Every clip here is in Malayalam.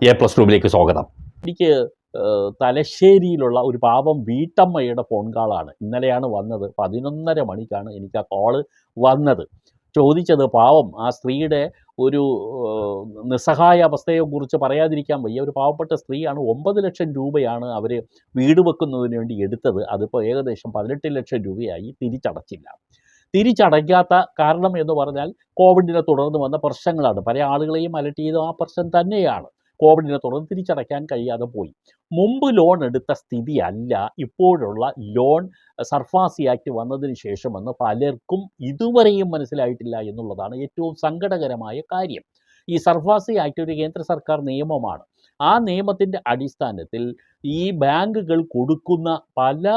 A+2 സ്വാഗതം. എനിക്ക് തലശ്ശേരിയിലുള്ള ഒരു പാവം വീട്ടമ്മയുടെ ഫോൺ കോളാണ്. ഇന്നലെയാണ് വന്നത്. 11:30 മണിക്കാണ് എനിക്ക് ആ കോള് വന്നത്. ചോദിച്ചത് പാവം ആ സ്ത്രീയുടെ ഒരു നിസ്സഹായ അവസ്ഥയെക്കുറിച്ച് പറയാതിരിക്കാൻ വയ്യ. ഒരു പാവപ്പെട്ട സ്ത്രീയാണ്. 9 ലക്ഷം രൂപയാണ് അവർ വീട് വെക്കുന്നതിന് വേണ്ടി എടുത്തത്. അതിപ്പോൾ ഏകദേശം 18 ലക്ഷം രൂപയായി. തിരിച്ചടച്ചില്ല. തിരിച്ചടയ്ക്കാത്ത കാരണം എന്ന് പറഞ്ഞാൽ കോവിഡിനെ തുടർന്ന് വന്ന പ്രശ്നങ്ങളാണ്. പല ആളുകളെയും അലട്ടിയത് ആ പ്രശ്നം തന്നെയാണ്. കോവിഡിനെ തുടർന്ന് തിരിച്ചടയ്ക്കാൻ കഴിയാതെ പോയി. മുമ്പ് ലോൺ എടുത്ത സ്ഥിതിയല്ല ഇപ്പോഴുള്ള ലോൺ സർഫാസി ആക്ട് വന്നതിന് ശേഷമെന്ന് പലർക്കും ഇതുവരെയും മനസ്സിലായിട്ടില്ല എന്നുള്ളതാണ് ഏറ്റവും സങ്കടകരമായ കാര്യം. ഈ സർഫാസി ആക്ട് ഒരു കേന്ദ്ര സർക്കാർ നിയമമാണ്. ആ നിയമത്തിൻ്റെ അടിസ്ഥാനത്തിൽ ഈ ബാങ്കുകൾ കൊടുക്കുന്ന പല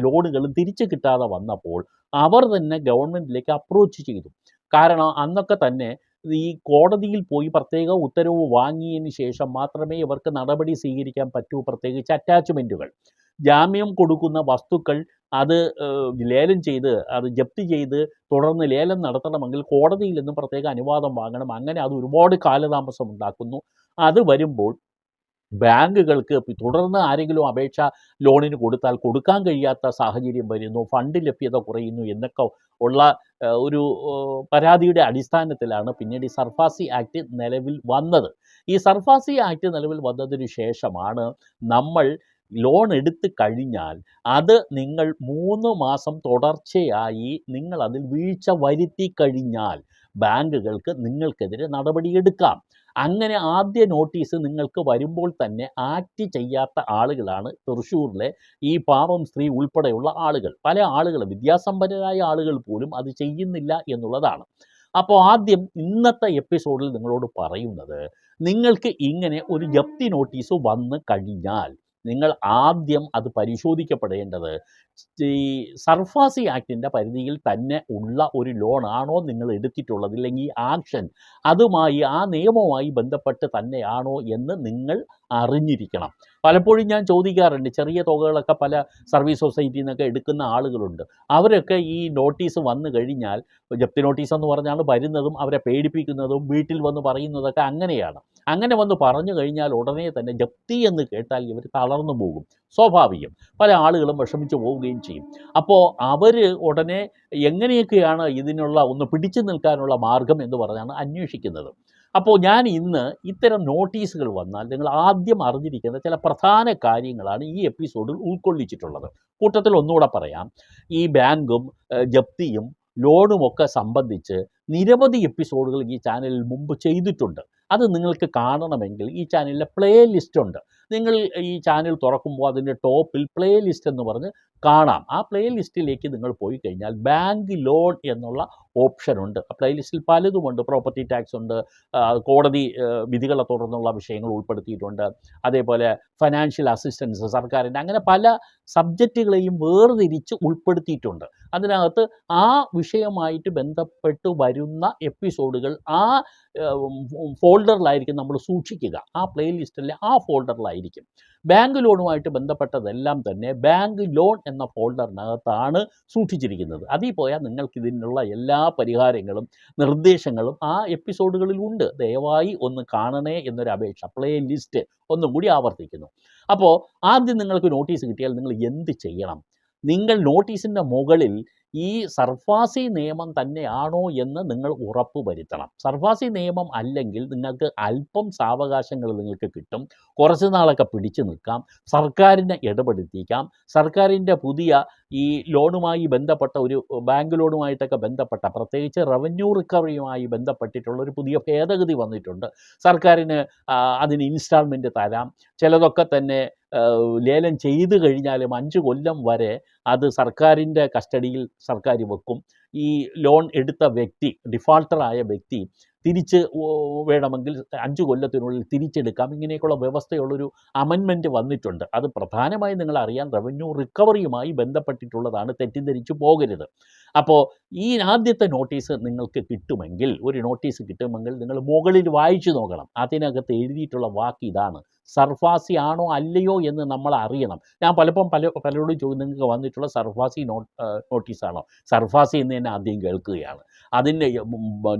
ലോണുകളും തിരിച്ചു കിട്ടാതെ വന്നപ്പോൾ അവർ തന്നെ ഗവൺമെൻറ്റിലേക്ക് അപ്രോച്ച് ചെയ്തു. കാരണം അന്നൊക്കെ തന്നെ ഈ കോടതിയിൽ പോയി പ്രത്യേക ഉത്തരവ് വാങ്ങിയതിന് ശേഷം മാത്രമേ ഇവർക്ക് നടപടി സ്വീകരിക്കാൻ പറ്റൂ. പ്രത്യേകിച്ച് അറ്റാച്ച്മെൻറ്റുകൾ, ജാമ്യം കൊടുക്കുന്ന വസ്തുക്കൾ അത് ലേലം ചെയ്ത് അത് ജപ്തി ചെയ്ത് തുടർന്ന് ലേലം നടത്തണമെങ്കിൽ കോടതിയിൽ നിന്നും പ്രത്യേക അനുവാദം വാങ്ങണം. അങ്ങനെ അത് ഒരുപാട് കാലതാമസം ഉണ്ടാക്കുന്നു. അത് വരുമ്പോൾ ബാങ്കുകൾക്ക് തുടർന്ന് ആരെങ്കിലും അപേക്ഷ ലോണിന് കൊടുത്താൽ കൊടുക്കാൻ കഴിയാത്ത സാഹചര്യം വരുന്നു, ഫണ്ട് ലഭ്യത കുറയുന്നു എന്നൊക്കെ ഉള്ള ഒരു പരാതിയുടെ അടിസ്ഥാനത്തിലാണ് പിന്നീട് ഈ സർഫാസി ആക്ട് നിലവിൽ വന്നത്. ഈ സർഫാസി ആക്ട് നിലവിൽ വന്നതിന് ശേഷമാണ് നമ്മൾ ലോൺ എടുത്ത് കഴിഞ്ഞാൽ അത് നിങ്ങൾ 3 മാസം തുടർച്ചയായി നിങ്ങൾ അതിൽ വീഴ്ച വരുത്തി കഴിഞ്ഞാൽ ബാങ്കുകൾക്ക് നിങ്ങൾക്കെതിരെ നടപടിയെടുക്കാം. അങ്ങനെ ആദ്യ നോട്ടീസ് നിങ്ങൾക്ക് വരുമ്പോൾ തന്നെ ആക്ട് ചെയ്യാത്ത ആളുകളാണ് തൃശ്ശൂരിലെ ഈ പാവം സ്ത്രീ ഉൾപ്പെടെയുള്ള ആളുകൾ. പല ആളുകളും വിദ്യാസമ്പന്നരായ ആളുകൾ പോലും അത് ചെയ്യുന്നില്ല എന്നുള്ളതാണ്. അപ്പോൾ ആദ്യം ഇന്നത്തെ എപ്പിസോഡിൽ നിങ്ങളോട് പറയുന്നത്, നിങ്ങൾക്ക് ഇങ്ങനെ ഒരു ജപ്തി നോട്ടീസ് വന്ന് കഴിഞ്ഞാൽ നിങ്ങൾ ആദ്യം അത് പരിശോധിക്കപ്പെടേണ്ടത് ഈ സർഫാസി ആക്ടിൻ്റെ പരിധിയിൽ തന്നെ ഉള്ള ഒരു ലോണാണോ നിങ്ങൾ എടുത്തിട്ടുള്ളത്, ഇല്ലെങ്കിൽ ആക്ഷൻ അതുമായി ആ നിയമവുമായി ബന്ധപ്പെട്ട് തന്നെയാണോ എന്ന് നിങ്ങൾ അറിഞ്ഞിരിക്കണം. പലപ്പോഴും ഞാൻ ചോദിക്കാറുണ്ട്, ചെറിയ തുകകളൊക്കെ പല സർവീസ് സൊസൈറ്റിയിൽ നിന്നൊക്കെ എടുക്കുന്ന ആളുകളുണ്ട്. അവരൊക്കെ ഈ നോട്ടീസ് വന്നു കഴിഞ്ഞാൽ, ജപ്തി നോട്ടീസ് എന്ന് പറഞ്ഞാൽ വരുന്നതും അവരെ പേടിപ്പിക്കുന്നതും വീട്ടിൽ വന്ന് പറയുന്നതൊക്കെ അങ്ങനെയാണ്. അങ്ങനെ വന്ന് പറഞ്ഞു കഴിഞ്ഞാൽ ഉടനെ തന്നെ ജപ്തി എന്ന് കേട്ടാൽ ഇവർ തളർന്നു പോകും. സ്വാഭാവികം. പല ആളുകളും വിഷമിച്ചു പോവുകയും ചെയ്യും. അപ്പോൾ അവർ ഉടനെ എങ്ങനെയൊക്കെയാണ് ഇതിനുള്ള ഒന്ന് പിടിച്ചു നിൽക്കാനുള്ള മാർഗം എന്ന് പറഞ്ഞാണ് അന്വേഷിക്കുന്നത്. അപ്പോൾ ഞാൻ ഇന്ന് ഇത്തരം നോട്ടീസുകൾ വന്നാൽ നിങ്ങൾ ആദ്യം അറിഞ്ഞിരിക്കേണ്ട ചില പ്രധാന കാര്യങ്ങളാണ് ഈ എപ്പിസോഡിൽ ഉൾക്കൊള്ളിച്ചിട്ടുള്ളത്. കൂട്ടത്തിൽ ഒന്നുകൂടെ പറയാം, ഈ ബാങ്കും ജപ്തിയും ലോണുമൊക്കെ സംബന്ധിച്ച് നിരവധി എപ്പിസോഡുകൾ ഈ ചാനലിൽ മുമ്പ് ചെയ്തിട്ടുണ്ട്. അത് നിങ്ങൾക്ക് കാണണമെങ്കിൽ ഈ ചാനലിലെ പ്ലേ ലിസ്റ്റ് ഉണ്ട്. നിങ്ങൾ ഈ ചാനൽ തുറക്കുമ്പോൾ അതിൻ്റെ ടോപ്പിൽ പ്ലേ ലിസ്റ്റ് എന്ന് പറഞ്ഞ് കാണാം. ആ പ്ലേ ലിസ്റ്റിലേക്ക് നിങ്ങൾ പോയി കഴിഞ്ഞാൽ ബാങ്ക് ലോൺ എന്നുള്ള ഓപ്ഷനുണ്ട്. ആ പ്ലേ ലിസ്റ്റിൽ പലതുമുണ്ട്. പ്രോപ്പർട്ടി ടാക്സ് ഉണ്ട്, കോടതി വിധികളെ തുടർന്നുള്ള വിഷയങ്ങൾ ഉൾപ്പെടുത്തിയിട്ടുണ്ട്, അതേപോലെ ഫൈനാൻഷ്യൽ അസിസ്റ്റൻസ് സർക്കാരിൻ്റെ, അങ്ങനെ പല സബ്ജക്റ്റുകളെയും വേർതിരിച്ച് ഉൾപ്പെടുത്തിയിട്ടുണ്ട്. അതിനകത്ത് ആ വിഷയമായിട്ട് ബന്ധപ്പെട്ട് വരുന്ന എപ്പിസോഡുകൾ ആ ഫോൾഡറിലായിരിക്കും നമ്മൾ സൂക്ഷിക്കുക. ആ പ്ലേ ലിസ്റ്റിലെ ആ ഫോൾഡറിലായിരിക്കും. ബാങ്ക് ലോണുമായിട്ട് ബന്ധപ്പെട്ടതെല്ലാം തന്നെ ബാങ്ക് ലോൺ എന്ന ഫോൾഡറിനകത്താണ് സൂക്ഷിച്ചിരിക്കുന്നത്. അതിൽ പോയാൽ നിങ്ങൾക്കിതിനുള്ള എല്ലാ പരിഹാരങ്ങളും നിർദ്ദേശങ്ങളും ആ എപ്പിസോഡുകളിലുണ്ട്. ദയവായി ഒന്ന് കാണണേ എന്നൊരു അപേക്ഷ. പ്ലേ ലിസ്റ്റ് ഒന്നും കൂടി ആവർത്തിക്കുന്നു. അപ്പോൾ ആദ്യം നിങ്ങൾക്ക് നോട്ടീസ് കിട്ടിയാൽ നിങ്ങൾ എന്ത് ചെയ്യണം? നിങ്ങൾ നോട്ടീസിൻ്റെ മുകളിൽ ഈ സർഫാസി നിയമം തന്നെയാണോ എന്ന് നിങ്ങൾ ഉറപ്പ് വരുത്തണം. സർഫാസി നിയമം അല്ലെങ്കിൽ നിങ്ങൾക്ക് അല്പം സാവകാശങ്ങൾ നിങ്ങൾക്ക് കിട്ടും. കുറച്ച് നാളൊക്കെ പിടിച്ചു നിൽക്കാം. സർക്കാരിനെ ഇടപെടുത്തിക്കാം. സർക്കാരിൻ്റെ പുതിയ ഈ ലോണുമായി ബന്ധപ്പെട്ട ഒരു ബാങ്ക് ലോണുമായിട്ടൊക്കെ ബന്ധപ്പെട്ട, പ്രത്യേകിച്ച് റവന്യൂ റിക്കവറിയുമായി ബന്ധപ്പെട്ടിട്ടുള്ള ഒരു പുതിയ ഭേദഗതി വന്നിട്ടുണ്ട്. സർക്കാരിന് അതിന് ഇൻസ്റ്റാൾമെൻറ്റ് തരാം. ചിലതൊക്കെ തന്നെ ലേലം ചെയ്ത് കഴിഞ്ഞാലും 5 കൊല്ലം വരെ അത് സർക്കാരിൻ്റെ കസ്റ്റഡിയിൽ സർക്കാർ വെക്കും. ഈ ലോൺ എടുത്ത വ്യക്തി, ഡിഫാൾട്ടറായ വ്യക്തി തിരിച്ച് വേണമെങ്കിൽ 5 കൊല്ലത്തിനുള്ളിൽ തിരിച്ചെടുക്കാം. ഇങ്ങനെയൊക്കെയുള്ള വ്യവസ്ഥയുള്ളൊരു അമെൻമെൻറ്റ് വന്നിട്ടുണ്ട്. അത് പ്രധാനമായും നിങ്ങൾ അറിയാൻ റവന്യൂ റിക്കവറിയുമായി ബന്ധപ്പെട്ടിട്ടുള്ളതാണ്, തെറ്റിദ്ധരിച്ചു പോകരുത്. അപ്പോൾ ഈ ആദ്യത്തെ നോട്ടീസ് നിങ്ങൾക്ക് കിട്ടുമെങ്കിൽ, ഒരു നോട്ടീസ് കിട്ടുമെങ്കിൽ നിങ്ങൾ മുകളിൽ വായിച്ചു നോക്കണം. അതിനകത്ത് എഴുതിയിട്ടുള്ള വാക്ക് ഇതാണ്: സർഫാസി ആണോ അല്ലയോ എന്ന് നമ്മൾ അറിയണം. ഞാൻ പലരോടും ചോദിക്കും, നിങ്ങൾക്ക് വന്നിട്ടുള്ള സർഫാസി നോട്ടീസാണോ? സർഫാസി എന്ന് തന്നെ ആദ്യം കേൾക്കുകയാണ്. അതിൻ്റെ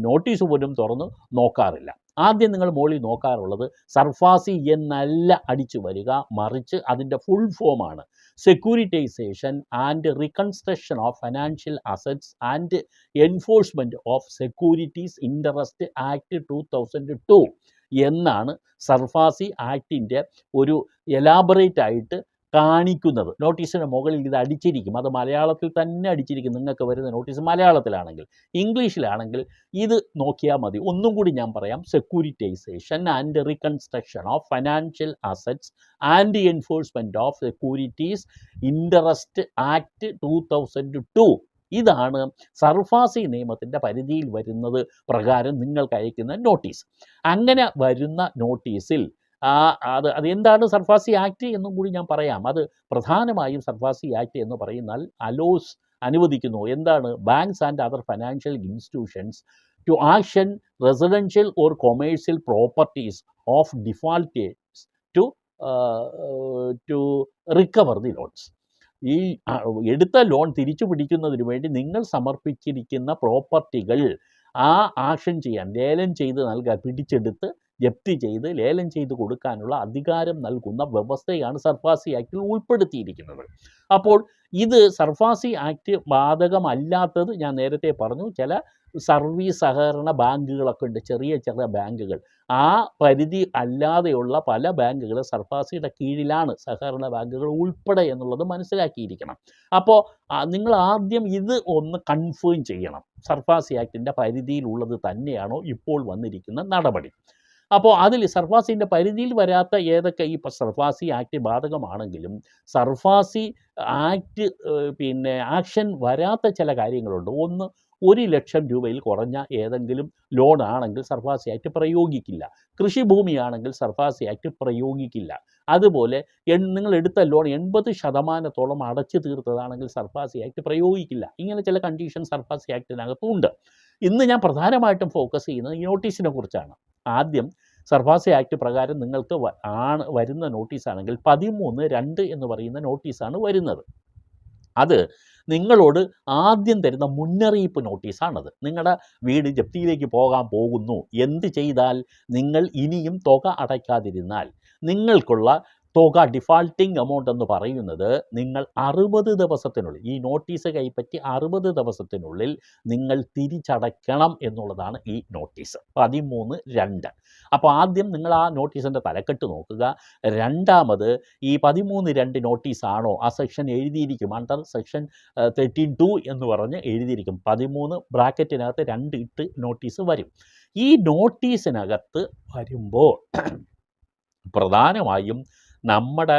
നോട്ടീസ് പോലും തുറന്ന് നോക്കാറില്ല. ആദ്യം നിങ്ങൾ മുകളിൽ നോക്കാറുള്ളത് സർഫാസി എന്നല്ല അടിച്ചു വരിക, മറിച്ച് അതിൻ്റെ ഫുൾ ഫോമാണ് securitisation and reconstruction of financial assets and enforcement of securities interest act 2002 എന്നാണ് സർഫാസി ആക്ടിൻ്റെ ഒരു എലാബറേറ്റ് ആയിട്ട് കാണിക്കുന്നത്. നോട്ടീസിന് മുകളിൽ ഇത് അടിച്ചിരിക്കും, അത് മലയാളത്തിൽ തന്നെ അടിച്ചിരിക്കും. നിങ്ങൾക്ക് വരുന്ന നോട്ടീസ് മലയാളത്തിലാണെങ്കിൽ, ഇംഗ്ലീഷിലാണെങ്കിൽ ഇത് നോക്കിയാൽ മതി. ഒന്നും കൂടി ഞാൻ പറയാം. Securitisation and reconstruction of financial assets and enforcement of securities interest act 2002 ഇതാണ് സർഫാസി നിയമത്തിൻ്റെ പരിധിയിൽ വരുന്നത് പ്രകാരം നിങ്ങൾക്ക് അയക്കുന്ന നോട്ടീസ്. അങ്ങനെ വരുന്ന നോട്ടീസിൽ അതെന്താണ് സർഫാസി ആക്ട് എന്നും കൂടി ഞാൻ പറയാം. അത് പ്രധാനമായും സർഫാസി ആക്ട് എന്ന് പറയുന്നാൽ അലോസ് അനുവദിക്കുന്നു. എന്താണ്? Banks and other financial institutions to action residential or commercial properties of defaulters to recover the loans. ഈ എടുത്ത ലോൺ തിരിച്ചു പിടിക്കുന്നതിന് വേണ്ടി നിങ്ങൾ സമർപ്പിച്ചിരിക്കുന്ന പ്രോപ്പർട്ടികൾ ആക്ഷൻ ചെയ്യാൻ, ലേലം ചെയ്ത് നൽകാൻ, പിടിച്ചെടുത്ത് ജപ്തി ചെയ്ത് ലേലം ചെയ്ത് കൊടുക്കാനുള്ള അധികാരം നൽകുന്ന വ്യവസ്ഥയാണ് സർഫാസി ആക്ടിൽ ഉൾപ്പെടുത്തിയിരിക്കുന്നത്. അപ്പോൾ ഇത് സർഫാസി ആക്ട് ബാധകമല്ലാത്തത് ഞാൻ നേരത്തെ പറഞ്ഞു. ചില സർവീസ് സഹകരണ ബാങ്കുകളൊക്കെ ഉണ്ട്, ചെറിയ ചെറിയ ബാങ്കുകൾ. ആ പരിധി അല്ലാതെയുള്ള പല ബാങ്കുകൾ സർഫാസിയുടെ കീഴിലാണ്, സഹകരണ ബാങ്കുകൾ ഉൾപ്പെടെ എന്നുള്ളത് മനസ്സിലാക്കിയിരിക്കണം. അപ്പോൾ നിങ്ങൾ ആദ്യം ഇത് ഒന്ന് കൺഫേം ചെയ്യണം, സർഫാസി ആക്ടിൻ്റെ പരിധിയിലുള്ളത് തന്നെയാണോ ഇപ്പോൾ വന്നിരിക്കുന്ന നടപടി. അപ്പോൾ അതിൽ സർഫാസിൻ്റെ പരിധിയിൽ വരാത്ത ഏതൊക്കെ ഈ സർഫാസി ആക്ട് ബാധകമാണെങ്കിലും സർഫാസി ആക്ട് ആക്ഷൻ വരാത്ത ചില കാര്യങ്ങളുണ്ട്. ഒന്ന്, 1,00,000 രൂപയിൽ കുറഞ്ഞ ഏതെങ്കിലും ലോൺ ആണെങ്കിൽ സർഫാസി ആക്ട് പ്രയോഗിക്കില്ല. കൃഷിഭൂമിയാണെങ്കിൽ സർഫാസി ആക്ട് പ്രയോഗിക്കില്ല. അതുപോലെ നിങ്ങൾ എടുത്ത ലോൺ 80% അടച്ചു തീർത്തതാണെങ്കിൽ സർഫാസി ആക്ട് പ്രയോഗിക്കില്ല. ഇങ്ങനെ ചില കണ്ടീഷൻ സർഫാസി ആക്ടിനകത്തുണ്ട്. ഇന്ന് ഞാൻ പ്രധാനമായിട്ടും ഫോക്കസ് ചെയ്യുന്നത് ഈ നോട്ടീസിനെ കുറിച്ചാണ്. ആദ്യം സർഫാസി ആക്ട് പ്രകാരം നിങ്ങൾക്ക് വരുന്ന നോട്ടീസാണെങ്കിൽ 13(2) എന്ന് പറയുന്ന നോട്ടീസാണ് വരുന്നത്. അത് നിങ്ങളോട് ആദ്യം തരുന്ന മുന്നറിയിപ്പ് നോട്ടീസാണത്. നിങ്ങളുടെ വീട് ജപ്തിയിലേക്ക് പോകാൻ പോകുന്നു, എന്ത് ചെയ്താൽ, നിങ്ങൾ ഇനിയും തുക അടയ്ക്കാതിരുന്നാൽ നിങ്ങൾക്കുള്ള തുക, ഡിഫാൾട്ടിംഗ് എമൗണ്ട് എന്ന് പറയുന്നത് നിങ്ങൾ 60 ദിവസത്തിനുള്ളിൽ, ഈ നോട്ടീസ് കൈപ്പറ്റി 60 ദിവസത്തിനുള്ളിൽ നിങ്ങൾ തിരിച്ചടയ്ക്കണം എന്നുള്ളതാണ് ഈ നോട്ടീസ് 13(2). അപ്പോൾ ആദ്യം നിങ്ങൾ ആ നോട്ടീസിൻ്റെ തലക്കെട്ട് നോക്കുക. രണ്ടാമത് ഈ 13(2) നോട്ടീസാണോ ആ സെക്ഷൻ എഴുതിയിരിക്കും, അണ്ടർ സെക്ഷൻ 13(2) എന്ന് പറഞ്ഞ് എഴുതിയിരിക്കും. 13 ബ്രാക്കറ്റിനകത്ത് 2 ഇട്ട് നോട്ടീസ് വരും. ഈ നോട്ടീസിനകത്ത് വരുമ്പോൾ പ്രധാനമായും നമ്മുടെ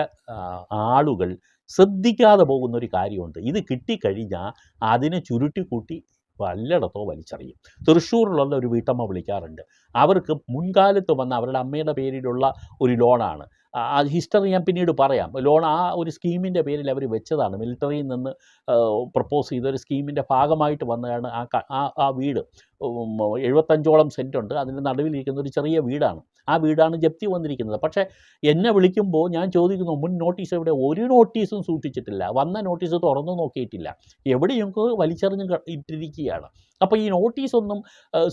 ആളുകൾ ശ്രദ്ധിക്കാതെ പോകുന്നൊരു കാര്യമുണ്ട്. ഇത് കിട്ടിക്കഴിഞ്ഞാൽ അതിനെ ചുരുട്ടിക്കൂട്ടി വല്ലയിടത്തോ വലിച്ചെറിയും. തൃശ്ശൂരിലുള്ള ഒരു വീട്ടമ്മ വിളിക്കാറുണ്ട്. അവർക്ക് മുൻകാലത്ത് വന്ന അവരുടെ അമ്മയുടെ പേരിലുള്ള ഒരു ലോണാണ്. ആ ഹിസ്റ്ററി ഞാൻ പിന്നീട് പറയാം. ലോൺ ആ ഒരു സ്കീമിൻ്റെ പേരിൽ അവർ വെച്ചതാണ്. മിലിറ്ററിയിൽ നിന്ന് പ്രപ്പോസ് ചെയ്തൊരു സ്കീമിൻ്റെ ഭാഗമായിട്ട് വന്നതാണ് ആ വീട്. 75ഓളം സെൻറ്റുണ്ട്. അതിൻ്റെ നടുവിലിരിക്കുന്ന ഒരു ചെറിയ വീടാണ്. ആ വീടാണ് ജപ്തി വന്നിരിക്കുന്നത്. പക്ഷേ എന്നെ വിളിക്കുമ്പോൾ ഞാൻ ചോദിക്കുന്നു, മുൻ നോട്ടീസ് എവിടെ? ഒരു നോട്ടീസും സൂക്ഷിച്ചിട്ടില്ല, വന്ന നോട്ടീസ് തുറന്നു നോക്കിയിട്ടില്ല, എവിടെയും വലിച്ചെറിഞ്ഞ് ഇട്ടിരിക്കുകയാണ്. അപ്പോൾ ഈ നോട്ടീസൊന്നും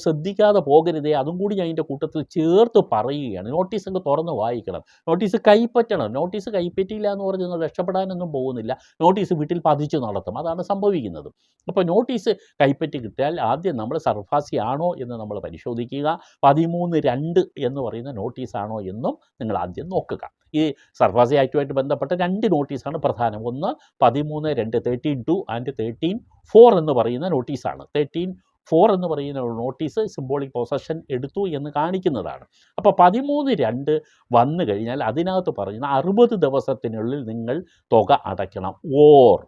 ശ്രദ്ധിക്കാതെ പോകരുതേ, അതും കൂടി ഞാൻ ഇതിൻ്റെ കൂട്ടത്തിൽ ചേർത്ത് പറയുകയാണ്. നോട്ടീസൊക്കെ തുറന്ന് വായിക്കണം, നോട്ടീസ് കൈപ്പറ്റണം. നോട്ടീസ് കൈപ്പറ്റിയില്ല എന്ന് പറഞ്ഞ് നിങ്ങൾ രക്ഷപ്പെടാനൊന്നും പോകുന്നില്ല, നോട്ടീസ് വീട്ടിൽ പതിച്ചു നടത്തും. അതാണ് സംഭവിക്കുന്നത്. അപ്പോൾ നോട്ടീസ് കൈപ്പറ്റി കിട്ടിയാൽ ആദ്യം നമ്മൾ സർഫാസി ആണോ എന്ന് നമ്മൾ പരിശോധിക്കുക. 13(2) എന്ന് പറയുന്ന നോട്ടീസാണോ എന്നും നിങ്ങൾ ആദ്യം നോക്കുക. ഈ സർഫാസി ആക്റ്റുമായിട്ട് ബന്ധപ്പെട്ട 2 നോട്ടീസാണ് പ്രധാനം. ഒന്ന് 13(2) 13(2) ആൻഡ് 13(4) എന്ന് പറയുന്ന നോട്ടീസാണ്. 13(4) എന്ന് പറയുന്ന നോട്ടീസ് സിംബോളിക് പൊസഷൻ എടുത്തു എന്ന് കാണിക്കുന്നതാണ്. അപ്പോൾ 13(2) വന്നു കഴിഞ്ഞാൽ അതിനകത്ത് പറയുന്ന 60 ദിവസത്തിനുള്ളിൽ നിങ്ങൾ തുക അടയ്ക്കണം. ഓർ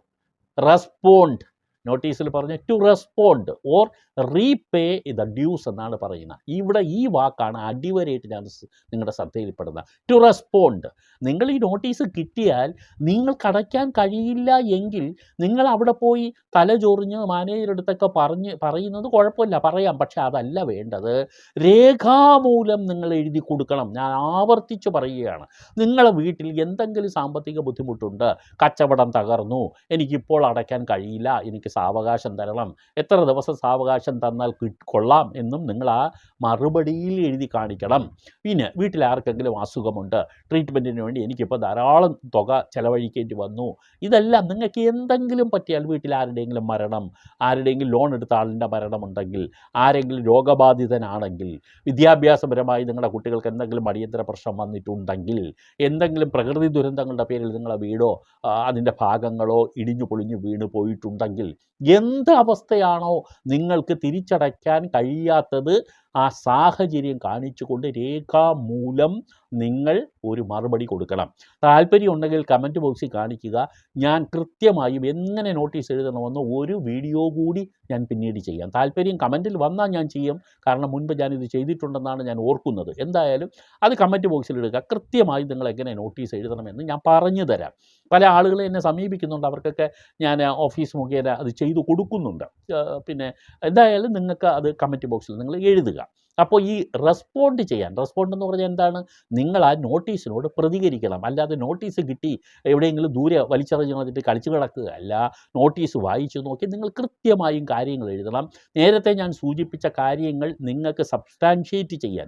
റെസ്പോണ്ട്, നോട്ടീസിൽ പറഞ്ഞ to respond or repay the dues എന്നാണ് പറയുന്നത്. ഇവിടെ ഈ വാക്കാണ് അടിവരയിട്ട് ഞാൻ നിങ്ങളുടെ ശ്രദ്ധയിൽപ്പെടുന്നത്. To respond. നിങ്ങൾ ഈ നോട്ടീസ് കിട്ടിയാൽ നിങ്ങൾക്ക് അടയ്ക്കാൻ കഴിയില്ല എങ്കിൽ നിങ്ങൾ അവിടെ പോയി തലചൊറിഞ്ഞ് മാനേജറെടുത്തൊക്കെ പറയുന്നത് കുഴപ്പമില്ല, പറയാം. പക്ഷെ അതല്ല വേണ്ടത്. രേഖാമൂലം നിങ്ങൾ എഴുതി കൊടുക്കണം. ഞാൻ ആവർത്തിച്ച് പറയുകയാണ്, നിങ്ങളെ വീട്ടിൽ എന്തെങ്കിലും സാമ്പത്തിക ബുദ്ധിമുട്ടുണ്ട്, കച്ചവടം തകർന്നു, എനിക്കിപ്പോൾ അടയ്ക്കാൻ കഴിയില്ല, എനിക്ക് സാവകാശം തരണം, എത്ര ദിവസം സാവകാശം തന്നാൽ കൊള്ളാം എന്നും നിങ്ങൾ ആ മറുപടിയിൽ എഴുതി കാണിക്കണം. പിന്നെ വീട്ടിൽ ആർക്കെങ്കിലും അസുഖമുണ്ട്, ട്രീറ്റ്മെൻറ്റിന് വേണ്ടി എനിക്കിപ്പോൾ ധാരാളം തുക ചെലവഴിക്കേണ്ടി വന്നു, ഇതെല്ലാം നിങ്ങൾക്ക് എന്തെങ്കിലും പറ്റിയാൽ, വീട്ടിൽ ആരുടെയെങ്കിലും മരണം, ആരുടെയെങ്കിലും ലോൺ എടുത്ത ആളിൻ്റെ മരണമുണ്ടെങ്കിൽ, ആരെങ്കിലും രോഗബാധിതനാണെങ്കിൽ, വിദ്യാഭ്യാസപരമായി നിങ്ങളുടെ കുട്ടികൾക്ക് എന്തെങ്കിലും അടിയന്തര പ്രശ്നം വന്നിട്ടുണ്ടെങ്കിൽ, എന്തെങ്കിലും പ്രകൃതി ദുരന്തങ്ങളുടെ പേരിൽ നിങ്ങളുടെ വീടോ അതിൻ്റെ ഭാഗങ്ങളോ ഇടിഞ്ഞു പൊളിഞ്ഞു വീണ് പോയിട്ടുണ്ടെങ്കിൽ, എന്ത് അവസ്ഥയാണോ നിങ്ങൾക്ക് തിരിച്ചടയ്ക്കാൻ കഴിയാത്തത്, ആ സാഹചര്യം കാണിച്ചുകൊണ്ട് രേഖാമൂലം നിങ്ങൾ ഒരു മറുപടി കൊടുക്കണം. താല്പര്യം ഉണ്ടെങ്കിൽ കമൻറ്റ് ബോക്സിൽ കാണിക്കുക. ഞാൻ കൃത്യമായും എങ്ങനെ നോട്ടീസ് എഴുതണമെന്ന് ഒരു വീഡിയോ കൂടി ഞാൻ പിന്നീട് ചെയ്യാം. താല്പര്യം കമൻറ്റിൽ വന്നാൽ ഞാൻ ചെയ്യും. കാരണം മുൻപ് ഞാനിത് ചെയ്തിട്ടുണ്ടെന്നാണ് ഞാൻ ഓർക്കുന്നത്. എന്തായാലും അത് കമൻറ്റ് ബോക്സിൽ ഇടുക. കൃത്യമായി നിങ്ങൾ എങ്ങനെ നോട്ടീസ് എഴുതണമെന്ന് ഞാൻ പറഞ്ഞു തരാം. പല ആളുകൾ എന്നെ സമീപിക്കുന്നുണ്ട്, അവർക്കൊക്കെ ഞാൻ ഓഫീസ് മുഖേന അത് ചെയ്തു കൊടുക്കുന്നുണ്ട്. പിന്നെ എന്തായാലും നിങ്ങൾക്ക് അത് കമൻറ്റ് ബോക്സിൽ നിങ്ങൾ എഴുതുക. അപ്പോൾ ഈ റെസ്പോണ്ട് എന്ന് പറഞ്ഞാൽ എന്താണ്? നിങ്ങൾ ആ നോട്ടീസിനോട് പ്രതികരിക്കണം. അല്ലാതെ നോട്ടീസ് കിട്ടി എവിടെയെങ്കിലും ദൂരെ വലിച്ചെറിഞ്ഞ് വന്നിട്ട് കളിച്ചു കിടക്കുകയല്ല. നോട്ടീസ് വായിച്ചു നോക്കി നിങ്ങൾ കൃത്യമായും കാര്യങ്ങൾ എഴുതണം. നേരത്തെ ഞാൻ സൂചിപ്പിച്ച കാര്യങ്ങൾ നിങ്ങൾക്ക് സബ്സ്റ്റാൻഷ്യേറ്റ് ചെയ്യാൻ,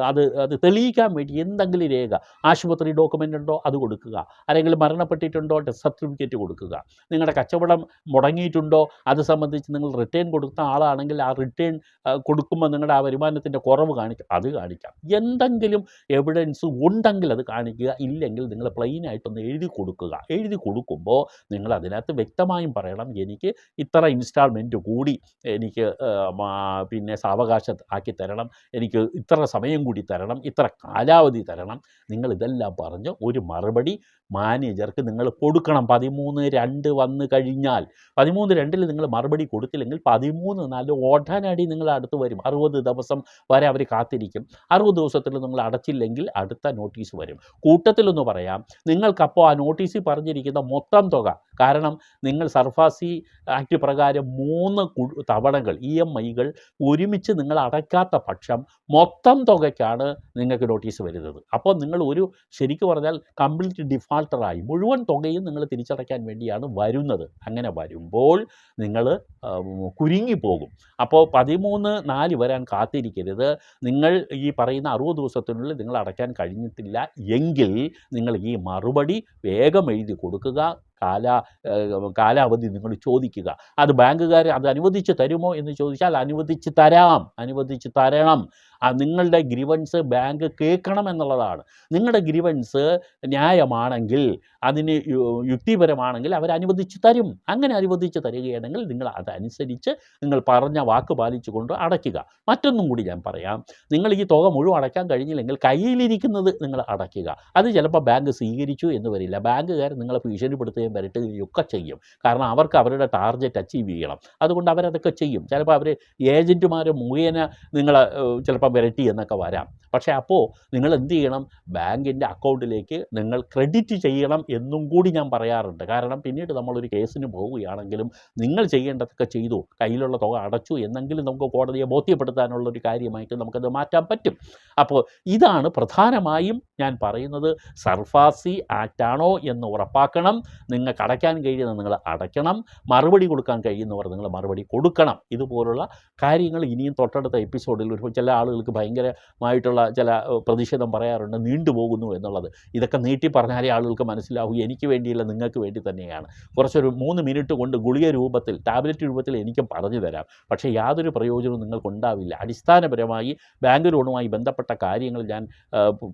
അത് തെളിയിക്കാൻ വേണ്ടി എന്തെങ്കിലും രേഖ, ആശുപത്രി ഡോക്യുമെൻ്റ് ഉണ്ടോ അത് കൊടുക്കുക, ആരെങ്കിലും മരണപ്പെട്ടിട്ടുണ്ടോ ഡെത്ത് സർട്ടിഫിക്കറ്റ് കൊടുക്കുക, നിങ്ങളുടെ കച്ചവടം മുടങ്ങിയിട്ടുണ്ടോ അത് സംബന്ധിച്ച് നിങ്ങൾ റിട്ടേൺ കൊടുത്ത ആളാണെങ്കിൽ ആ റിട്ടേൺ കൊടുക്കുമ്പോൾ നിങ്ങളുടെ ആ വരുമാനത്തിൻ്റെ കുറവ് അത് കാണിക്കാം. എന്തെങ്കിലും എവിഡൻസ് ഉണ്ടെങ്കിൽ അത് കാണിക്കുക. ഇല്ലെങ്കിൽ നിങ്ങൾ പ്ലെയിനായിട്ടൊന്ന് എഴുതി കൊടുക്കുക. എഴുതി കൊടുക്കുമ്പോൾ നിങ്ങൾ അതിനകത്ത് വ്യക്തമായും പറയണം, എനിക്ക് ഇത്ര ഇൻസ്റ്റാൾമെൻറ്റ് കൂടി എനിക്ക് പിന്നെ സാവകാശം ആക്കി തരണം, എനിക്ക് ഇത്ര സമയം കൂടി തരണം, ഇത്ര കാലാവധി തരണം. നിങ്ങളിതെല്ലാം പറഞ്ഞ് ഒരു മറുപടി മാനേജർക്ക് നിങ്ങൾ കൊടുക്കണം. 13/2 വന്നു കഴിഞ്ഞാൽ, 13/2 നിങ്ങൾ മറുപടി കൊടുത്തില്ലെങ്കിൽ 13/4 ഉടനടി നിങ്ങൾ അടുത്ത് വരും. 60 ദിവസം വരെ അവർ കാത്തിരിക്കും. 60 ദിവസത്തിൽ നിങ്ങൾ അടച്ചില്ലെങ്കിൽ അടുത്ത നോട്ടീസ് വരും. കൂട്ടത്തിലൊന്ന് പറയാം, നിങ്ങൾക്കപ്പോൾ ആ നോട്ടീസിൽ പറഞ്ഞിരിക്കുന്ന മൊത്തം തുക, കാരണം നിങ്ങൾ സർഫാസി ആക്ട് പ്രകാരം 3 തവണകൾ EMIകൾ ഒരുമിച്ച് നിങ്ങൾ അടയ്ക്കാത്ത പക്ഷം മൊത്തം തുകയ്ക്കാണ് നിങ്ങൾക്ക് നോട്ടീസ് വരുന്നത്. അപ്പോൾ നിങ്ങൾ ശരിക്കും പറഞ്ഞാൽ കംപ്ലീറ്റ് ഡിഫാൾട്ടറായി മുഴുവൻ തുകയും നിങ്ങൾ തിരിച്ചടയ്ക്കാൻ വേണ്ടിയാണ് വരുന്നത്. അങ്ങനെ വരുമ്പോൾ നിങ്ങൾ കുരുങ്ങിപ്പോകും. അപ്പോൾ 13/4 വരാൻ കാത്തിരിക്കരുത്. നിങ്ങൾ ഈ പറയുന്ന 60 ദിവസത്തിനുള്ളിൽ നിങ്ങൾ അടയ്ക്കാൻ കഴിഞ്ഞിട്ടില്ല എങ്കിൽ നിങ്ങൾ ഈ മറുപടി വേഗം എഴുതി കൊടുക്കുക. കാലാവധി നിങ്ങൾ ചോദിക്കുക. അത് ബാങ്കുകാർ അത് അനുവദിച്ച് തരുമോ എന്ന് ചോദിച്ചാൽ അനുവദിച്ച് തരണം. നിങ്ങളുടെ ഗ്രീവൻസ് ബാങ്ക് കേൾക്കണം എന്നുള്ളതാണ്. നിങ്ങളുടെ ഗ്രീവൻസ് ന്യായമാണെങ്കിൽ, അതിന് യുക്തിപരമാണെങ്കിൽ അവർ അനുവദിച്ച് തരും. അങ്ങനെ അനുവദിച്ച് തരികയാണെങ്കിൽ നിങ്ങൾ അതനുസരിച്ച് നിങ്ങൾ പറഞ്ഞ വാക്ക് പാലിച്ചുകൊണ്ട് അടയ്ക്കുക. മറ്റൊന്നും കൂടി ഞാൻ പറയാം, നിങ്ങൾ ഈ തുക മുഴുവൻ അടയ്ക്കാൻ കഴിഞ്ഞില്ലെങ്കിൽ കയ്യിലിരിക്കുന്നത് നിങ്ങൾ അടയ്ക്കുക. അത് ചിലപ്പോൾ ബാങ്ക് സ്വീകരിച്ചു എന്ന് വരില്ല. ബാങ്കുകാർ നിങ്ങളെ ഭീഷണിപ്പെടുത്തുകയും വരട്ടുകയൊക്കെ ചെയ്യും. കാരണം അവർക്ക് അവരുടെ ടാർഗറ്റ് അച്ചീവ് ചെയ്യണം. അതുകൊണ്ട് അവരതൊക്കെ ചെയ്യും. ചിലപ്പോൾ അവർ ഏജൻറ്റുമാർ മുഖേന നിങ്ങളെ ചിലപ്പോൾ വരട്ടി എന്നൊക്കെ വരാം. പക്ഷേ അപ്പോൾ നിങ്ങൾ എന്ത് ചെയ്യണം? ബാങ്കിൻ്റെ അക്കൗണ്ടിലേക്ക് നിങ്ങൾ ക്രെഡിറ്റ് ചെയ്യണം എന്നും കൂടി ഞാൻ പറയാറുണ്ട്. കാരണം പിന്നീട് നമ്മളൊരു കേസിന് പോവുകയാണെങ്കിലും നിങ്ങൾ ചെയ്യേണ്ടതൊക്കെ ചെയ്തു, കയ്യിലുള്ള തുക അടച്ചു എന്നെങ്കിലും നമുക്ക് കോടതിയെ ബോധ്യപ്പെടുത്താനുള്ളൊരു കാര്യമായിട്ട് നമുക്കത് മാറ്റാൻ പറ്റും. അപ്പോൾ ഇതാണ് പ്രധാനമായും ഞാൻ പറയുന്നത്. സർഫാസി ആക്റ്റാണോ എന്ന് ഉറപ്പാക്കണം. നിങ്ങൾക്ക് അടയ്ക്കാൻ കഴിയുന്നത് നിങ്ങൾ അടയ്ക്കണം. മറുപടി കൊടുക്കാൻ കഴിയുന്നവർ നിങ്ങൾ മറുപടി കൊടുക്കണം. ഇതുപോലുള്ള കാര്യങ്ങൾ ഇനിയും തൊട്ടടുത്ത എപ്പിസോഡിൽ ചില ആളുകൾക്ക് ഭയങ്കരമായിട്ടുള്ള ചില പ്രതിഷേധം പറയാറുണ്ട്, നീണ്ടുപോകുന്നു എന്നുള്ളത്. ഇതൊക്കെ നീട്ടി പറഞ്ഞാലേ ആളുകൾക്ക് മനസ്സിലാവൂ, എനിക്ക് വേണ്ടിയില്ല നിങ്ങൾക്ക് വേണ്ടി തന്നെയാണ്. കുറച്ചൊരു 3 മിനിറ്റ് കൊണ്ട് ഗുളിക രൂപത്തിൽ, ടാബ്ലറ്റ് രൂപത്തിൽ എനിക്ക് പറഞ്ഞു തരാം. പക്ഷേ യാതൊരു പ്രയോജനവും നിങ്ങൾക്കുണ്ടാവില്ല. അടിസ്ഥാനപരമായി ബാങ്ക് ലോണുമായി ബന്ധപ്പെട്ട കാര്യങ്ങൾ ഞാൻ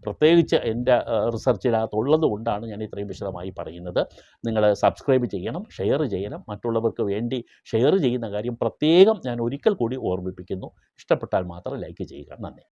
പ്രത്യേകിച്ച് എൻ്റെ റിസർച്ചിനകത്തുള്ളത് കൊണ്ടാണ് ഞാൻ ഇത്രയും വിശദമായി പറയുന്നത്. നിങ്ങൾ സബ്സ്ക്രൈബ് ചെയ്യണം, ഷെയർ ചെയ്യണം. മറ്റുള്ളവർക്ക് വേണ്ടി ഷെയർ ചെയ്യുന്ന കാര്യം പ്രത്യേകം ഞാൻ ഒരിക്കൽ കൂടി ഓർമ്മിപ്പിക്കുന്നു. ഇഷ്ടപ്പെട്ടാൽ മാത്രം ലൈക്ക് ചെയ്യുക. നന്ദി.